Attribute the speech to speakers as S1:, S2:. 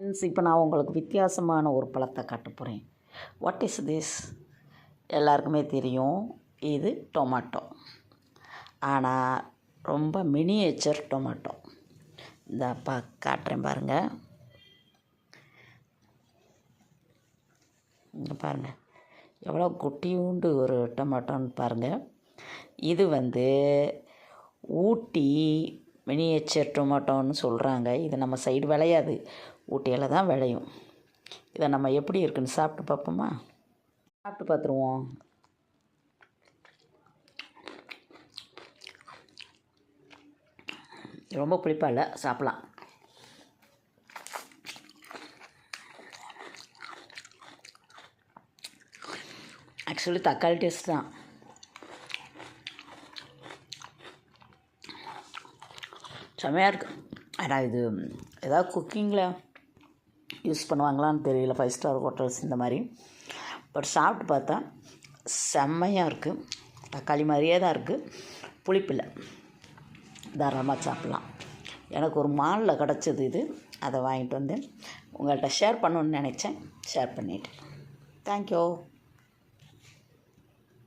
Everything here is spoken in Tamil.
S1: ஃப்ரெண்ட்ஸ், இப்போ நான் உங்களுக்கு வித்தியாசமான ஒரு பழத்தை காட்ட போகிறேன். What is this? எல்லாருக்குமே தெரியும், இது டொமேட்டோ. ஆனால் ரொம்ப மினியேச்சர் டொமேட்டோ. இந்த காட்டுறேன் பாருங்கள். இங்கே பாருங்கள், எவ்வளோ குட்டியூண்டு ஒரு டொமேட்டோன்னு பாருங்கள். இது ஊட்டி மினியேச்சர் டொமேட்டோன்னு சொல்கிறாங்க. இது நம்ம சைடு விளையாது, ஊட்டியில் தான் விளையும். இதை நம்ம எப்படி இருக்குன்னு சாப்பிட்டு பார்ப்போமா? சாப்பிட்டு பார்த்துருவோம். ரொம்ப புளிப்பாக இல்லை, சாப்பிட்லாம். ஆக்சுவலி தக்காளி டேஸ்ட் தான். செம்மையாக இருக்குது. ஆனால் இது ஏதாவது குக்கிங்கில் யூஸ் பண்ணுவாங்களான்னு தெரியல, 5 ஸ்டார் ஹோட்டல்ஸ் இந்த மாதிரி. பட் சாப்பிட்டு பார்த்தா செம்மையாக இருக்குது. தக்காளி மாதிரியே தான் இருக்குது, புளிப்பில்லை, தாராளமாக சாப்பிட்லாம். எனக்கு ஒரு மாலில் கிடச்சிது இது, அதை வாங்கிட்டு வந்து உங்கள்கிட்ட ஷேர் பண்ணணுன்னு நினச்சேன். ஷேர் பண்ணிவிட்டேன். தேங்க்யூ.